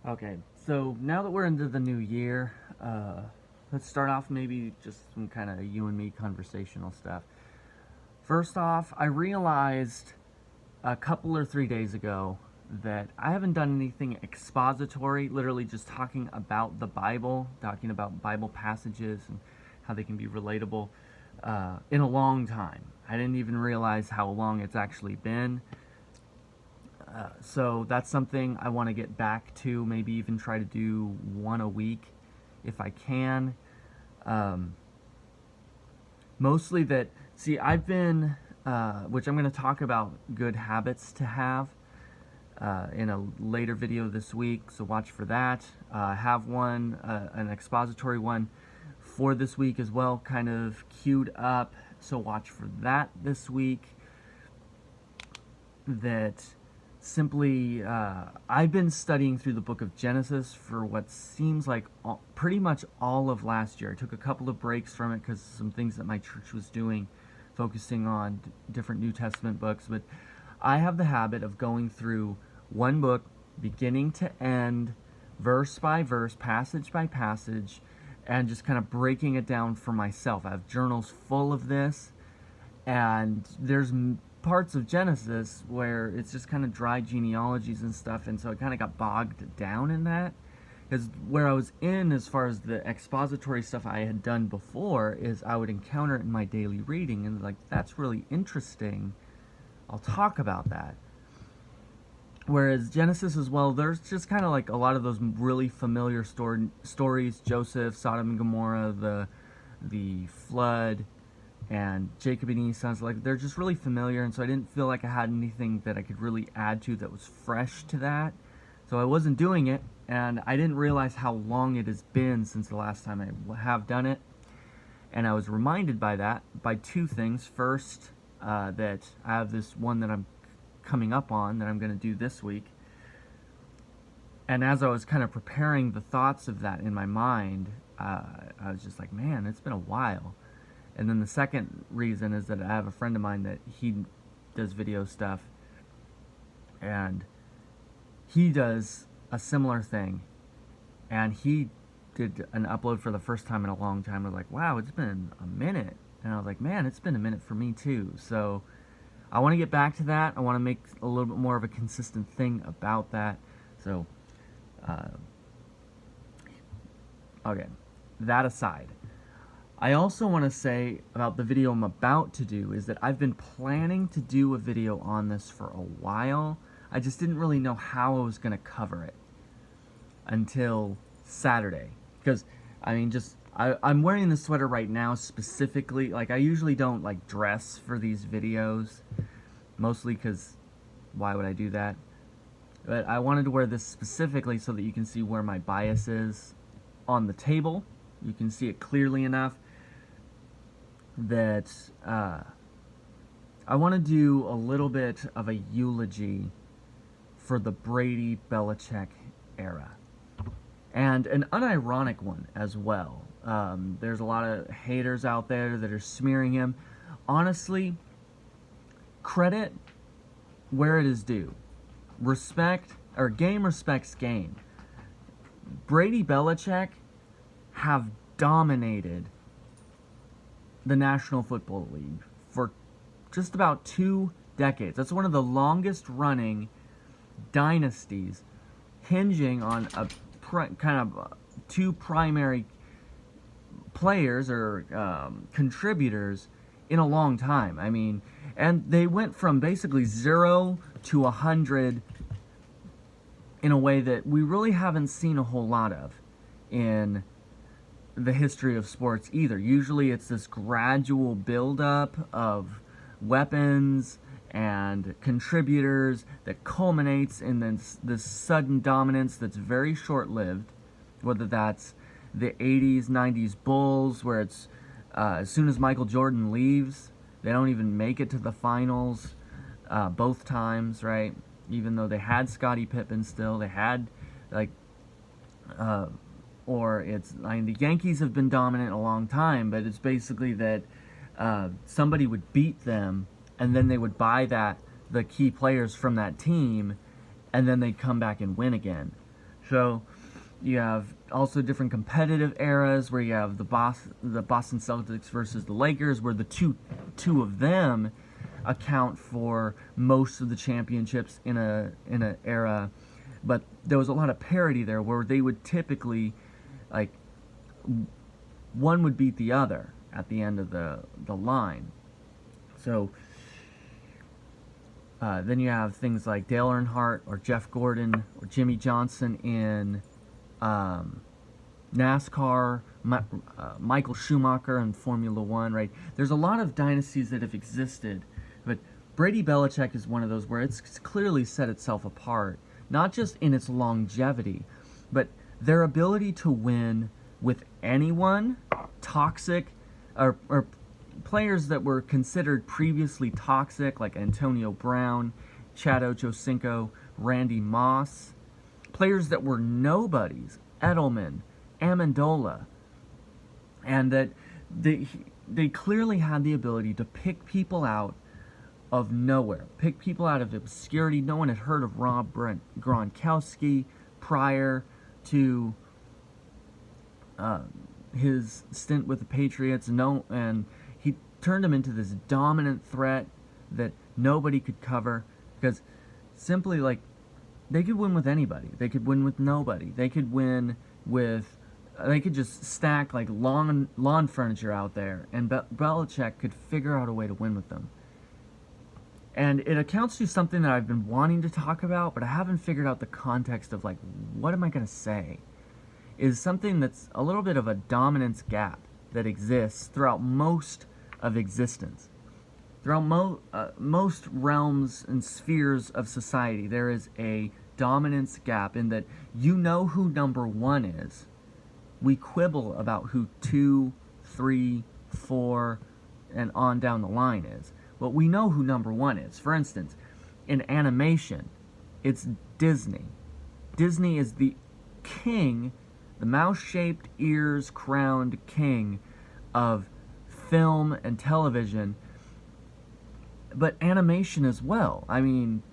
Okay, so now that we're into the new year, let's start off maybe just some kind of you and me conversational stuff. First off, I realized a couple or 3 days ago that I haven't done anything expository, literally just talking about the Bible, talking about Bible passages and how they can be relatable, in a long time. I didn't even realize how long it's actually been. So that's something I want to get back to, maybe even try to do one a week if I can. Um, Mostly that, see, I've been, which I'm going to talk about good habits to have in a later video this week, so watch for that. I have one, an expository one for this week as well, kind of queued up, so watch for that this week. That simply, I've been studying through the book of Genesis for what seems like pretty much all of last year. I took a couple of breaks from it because some things that my church was doing, focusing on different New Testament books. But I have the habit of going through one book, beginning to end, verse by verse, passage by passage, and just kind of breaking it down for myself. I have journals full of this, and there's parts of Genesis where it's just kind of dry genealogies and stuff, and so I kind of got bogged down in that. Because where I was in, as far as the expository stuff I had done before, is I would encounter it in my daily reading, and like, that's really interesting. I'll talk about that. Whereas Genesis as well, there's just kind of like a lot of those really familiar stories: Joseph, Sodom and Gomorrah, the flood, and Jacob and Esau's, like, they're just really familiar, and so I didn't feel like I had anything that I could really add to that was fresh to that. So I wasn't doing it, and I didn't realize how long it has been since the last time I have done it. And I was reminded by two things. First, that I have this one that I'm coming up on that I'm going to do this week. And as I was kind of preparing the thoughts of that in my mind, I was just like, man, it's been a while. And then the second reason is that I have a friend of mine that he does video stuff, and he does a similar thing, and he did an upload for the first time in a long time. I was like, wow, it's been a minute. And I was like, man, it's been a minute for me too. So I want to get back to that. I want to make a little bit more of a consistent thing about that. So, okay, that aside, I also want to say about the video I'm about to do is that I've been planning to do a video on this for a while. I just didn't really know how I was going to cover it until Saturday. Because, I mean, I'm wearing this sweater right now specifically. Like, I usually don't, like, dress for these videos. Mostly because, why would I do that? But I wanted to wear this specifically so that you can see where my bias is on the table. You can see it clearly enough that I want to do a little bit of a eulogy for the Brady-Belichek era, and an unironic one as well. There's a lot of haters out there that are smearing him. Honestly, credit where it is due. Respect, or game respects game. Brady-Belichek have dominated the National Football League for just about 2 decades. That's one of the longest running dynasties, hinging on a kind of two primary players or contributors in a long time. I mean, and they went from basically 0 to 100 in a way that we really haven't seen a whole lot of in the history of sports either. Usually it's this gradual buildup of weapons and contributors that culminates in this sudden dominance that's very short-lived, whether that's the 80s, 90s Bulls, where it's as soon as Michael Jordan leaves, they don't even make it to the finals both times, right? Even though they had Scottie Pippen still, they had, like, or it's, I mean, the Yankees have been dominant a long time, but it's basically that somebody would beat them, and then they would buy the key players from that team, and then they'd come back and win again. So you have also different competitive eras where you have the Boston Celtics versus the Lakers, where the two of them account for most of the championships in a era. But there was a lot of parity there where they would typically, like, one would beat the other at the end of the line. So then you have things like Dale Earnhardt or Jeff Gordon or Jimmy Johnson in NASCAR, Michael Schumacher in Formula One, right? There's a lot of dynasties that have existed, but Brady-Belichek is one of those where it's clearly set itself apart, not just in its longevity, but their ability to win with anyone, toxic, or players that were considered previously toxic, like Antonio Brown, Chad Ochocinco, Randy Moss, players that were nobodies, Edelman, Amendola, and that they clearly had the ability to pick people out of nowhere, pick people out of obscurity. No one had heard of Rob Gronkowski prior to his stint with the Patriots. And he turned him into this dominant threat that nobody could cover, because simply, like, they could win with anybody. They could win with nobody. They could win with, they could just stack like lawn furniture out there, and Belichek could figure out a way to win with them. And it accounts to something that I've been wanting to talk about, but I haven't figured out the context of, like, what am I going to say? Is something that's a little bit of a dominance gap that exists throughout most of existence. Throughout most realms and spheres of society, there is a dominance gap in that you know who number one is. We quibble about who 2, 3, 4, and on down the line is. But we know who number one is. For instance, in animation, it's Disney. Disney is the king, the mouse-shaped ears crowned king of film and television, but animation as well. I mean,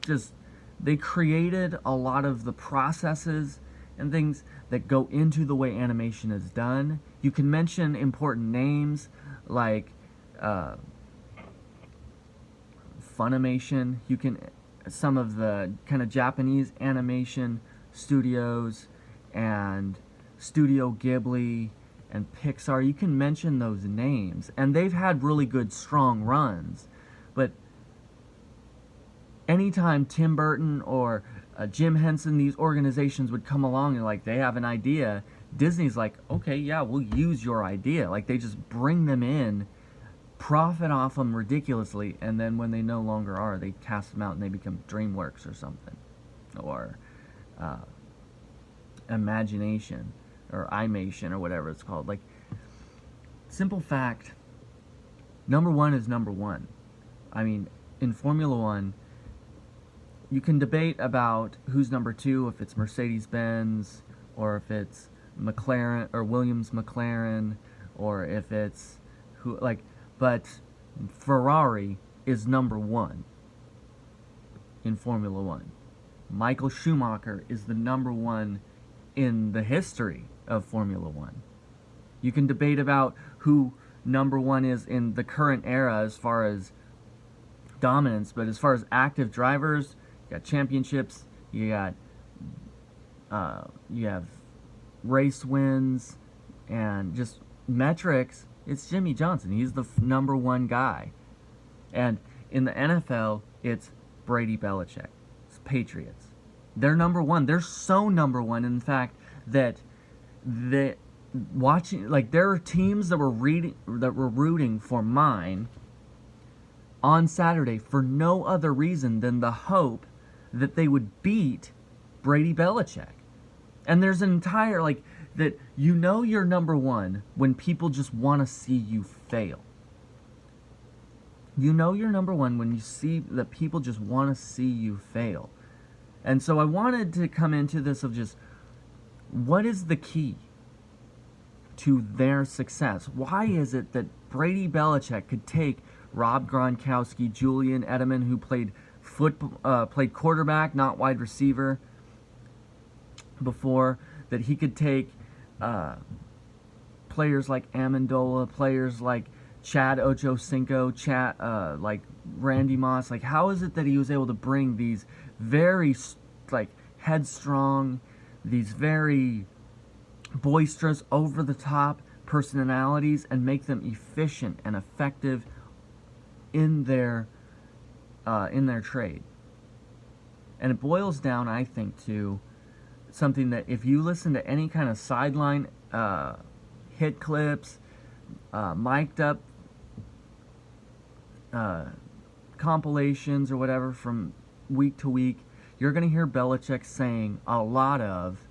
just, they created a lot of the processes and things that go into the way animation is done. You can mention important names like Funimation. You can, some of the kind of Japanese animation studios and Studio Ghibli and Pixar. You can mention those names, and they've had really good, strong runs. But anytime Tim Burton or Jim Henson, these organizations would come along and, like, they have an idea, Disney's like, okay, yeah, we'll use your idea. Like, they just bring them in, profit off them ridiculously, and then when they no longer are, they cast them out and they become DreamWorks or something, or Imagination, or Imation, or whatever it's called. Like, simple fact, number one is number one. I mean, in Formula One, you can debate about who's number two, if it's Mercedes-Benz, or if it's McLaren, or Williams-McLaren, or if it's who, like, but Ferrari is number one in Formula One. Michael Schumacher is the number one in the history of Formula One. You can debate about who number one is in the current era as far as dominance, but as far as active drivers, you got championships, you got you have race wins, and just metrics. It's Jimmy Johnson. He's the number one guy. And in the NFL, it's Brady-Belichek. It's Patriots. They're number one. They're so number one, in fact, that watching, like, there are teams that were rooting for mine on Saturday for no other reason than the hope that they would beat Brady-Belichek. And there's an entire, like, that you know you're number one when people just want to see you fail. You know you're number one when you see that people just want to see you fail. And so I wanted to come into this of just, what is the key to their success? Why is it that Brady-Belichek could take Rob Gronkowski, Julian Edelman, who played quarterback, not wide receiver, before, that he could take players like Amendola, players like Chad Ochocinco, like Randy Moss. Like, how is it that he was able to bring these very like headstrong, these very boisterous, over the top personalities and make them efficient and effective in their trade? And it boils down, I think, to something that if you listen to any kind of sideline hit clips, mic'd up compilations or whatever from week to week, you're going to hear Belichek saying a lot of,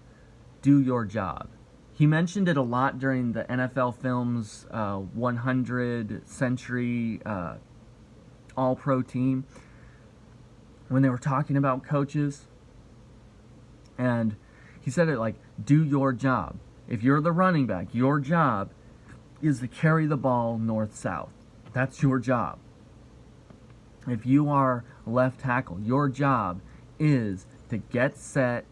do your job. He mentioned it a lot during the NFL Films 100 Century All-Pro team when they were talking about coaches. And he said it like, do your job. If you're the running back, your job is to carry the ball north-south. That's your job. If you are left tackle, your job is to get set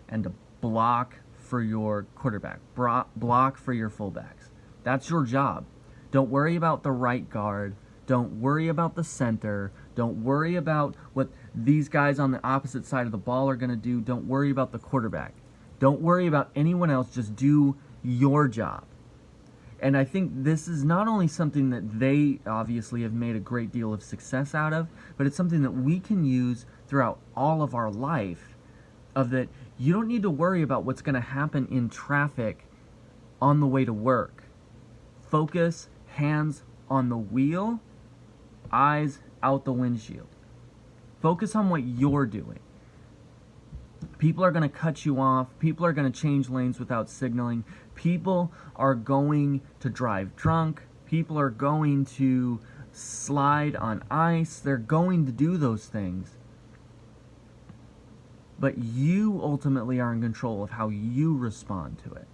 and to block for your quarterback, block for your fullbacks. That's your job. Don't worry about the right guard. Don't worry about the center. Don't worry about what these guys on the opposite side of the ball are going to do. Don't worry about the quarterback. Don't worry about anyone else. Just do your job. And I think this is not only something that they obviously have made a great deal of success out of, but it's something that we can use throughout all of our life, of that you don't need to worry about what's going to happen in traffic on the way to work. Focus, hands on the wheel, eyes out the windshield. Focus on what you're doing. People are going to cut you off. People are going to change lanes without signaling. People are going to drive drunk. People are going to slide on ice. They're going to do those things. But you ultimately are in control of how you respond to it.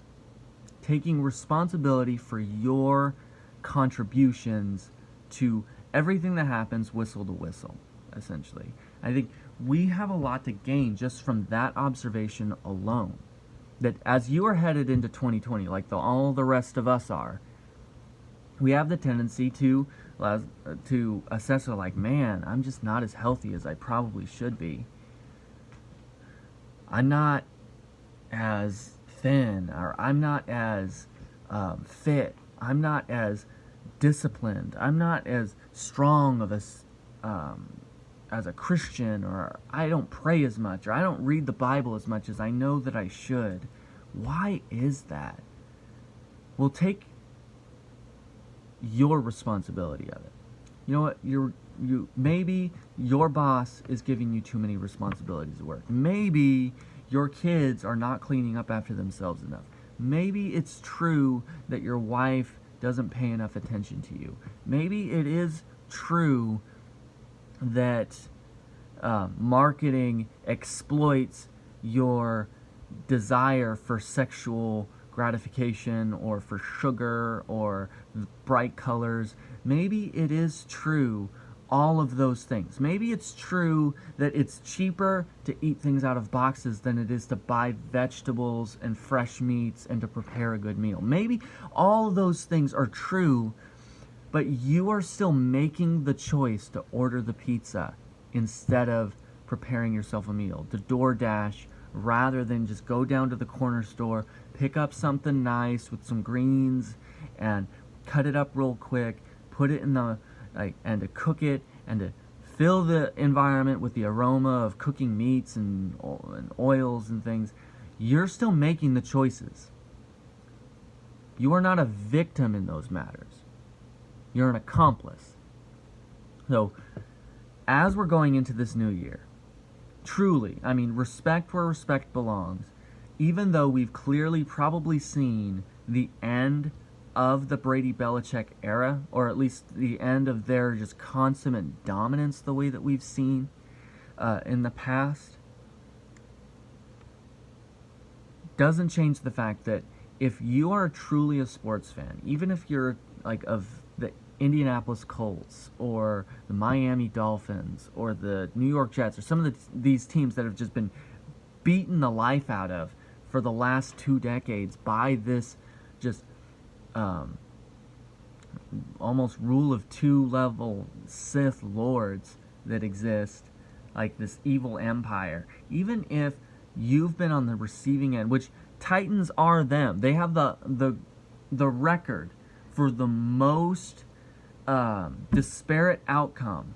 Taking responsibility for your contributions to everything that happens, whistle to whistle, essentially. I think we have a lot to gain just from that observation alone. That as you are headed into 2020, like all the rest of us are, we have the tendency to assess it like, man, I'm just not as healthy as I probably should be. I'm not as thin, or I'm not as fit. I'm not as disciplined. I'm not as strong of as a Christian, or I don't pray as much, or I don't read the Bible as much as I know that I should. Why is that? Well, take your responsibility of it. You know what? Maybe your boss is giving you too many responsibilities at work. Maybe your kids are not cleaning up after themselves enough. Maybe it's true that your wife doesn't pay enough attention to you. Maybe it is true that marketing exploits your desire for sexual gratification, or for sugar, or bright colors. Maybe it is true, all of those things. Maybe it's true that it's cheaper to eat things out of boxes than it is to buy vegetables and fresh meats and to prepare a good meal. Maybe all of those things are true, but you are still making the choice to order the pizza instead of preparing yourself a meal, to DoorDash, rather than just go down to the corner store, pick up something nice with some greens and cut it up real quick, put it in the, and to cook it, and to fill the environment with the aroma of cooking meats and oils and things. You're still making the choices. You are not a victim in those matters. You're an accomplice. So, as we're going into this new year, truly, I mean, respect where respect belongs, even though we've clearly probably seen the end of the Brady-Belichek era, or at least the end of their just consummate dominance the way that we've seen in the past, doesn't change the fact that if you are truly a sports fan, even if you're like of the Indianapolis Colts or the Miami Dolphins or the New York Jets or some of these teams that have just been beaten the life out of for the last 2 decades by this just almost rule of 2 level Sith lords that exist, like this evil empire. Even if you've been on the receiving end, which Titans are them, they have the record for the most disparate outcome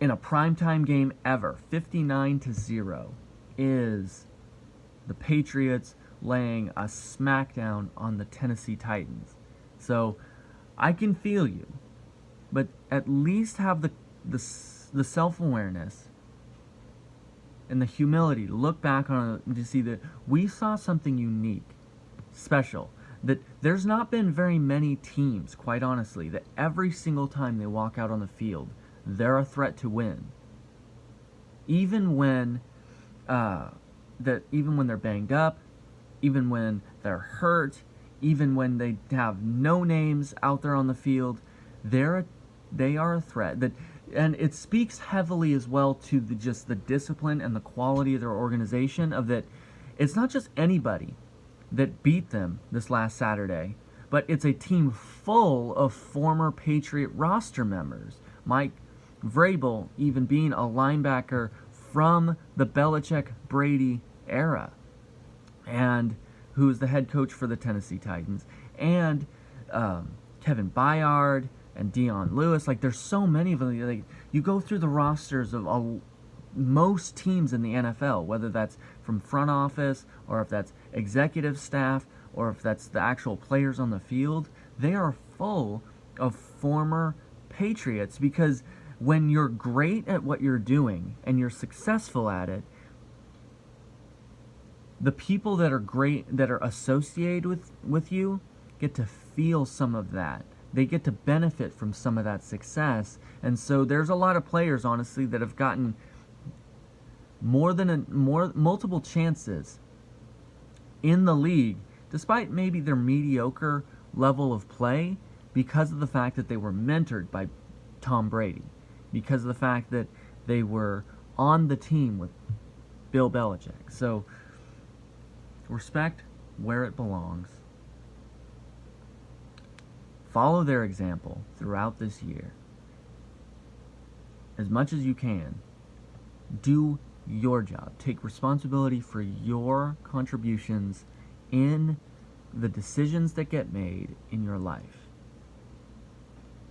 in a primetime game ever. 59-0 is the Patriots laying a smackdown on the Tennessee Titans. So I can feel you, but at least have the self-awareness and the humility to look back on it to see that we saw something unique, special, that there's not been very many teams, quite honestly, that every single time they walk out on the field, they're a threat to win. Even when even when they're banged up, even when they're hurt, even when they have no names out there on the field, they are a threat. And it speaks heavily as well to just the discipline and the quality of their organization, of that it's not just anybody that beat them this last Saturday, but it's a team full of former Patriot roster members. Mike Vrabel even being a linebacker from the Belichek Brady era, and who's the head coach for the Tennessee Titans, and Kevin Byard and Dion Lewis. Like, there's so many of them. Like, you go through the rosters of most teams in the NFL, whether that's from front office or if that's executive staff or if that's the actual players on the field, they are full of former Patriots, because when you're great at what you're doing and you're successful at it, the people that are great, that are associated with you, get to feel some of that. They get to benefit from some of that success. And so there's a lot of players, honestly, that have gotten multiple chances in the league, despite maybe their mediocre level of play, because of the fact that they were mentored by Tom Brady, because of the fact that they were on the team with Bill Belichek. So respect where it belongs. Follow their example throughout this year as much as you can. Do your job. Take responsibility for your contributions in the decisions that get made in your life.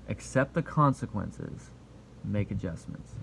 Accept the consequences. Make adjustments.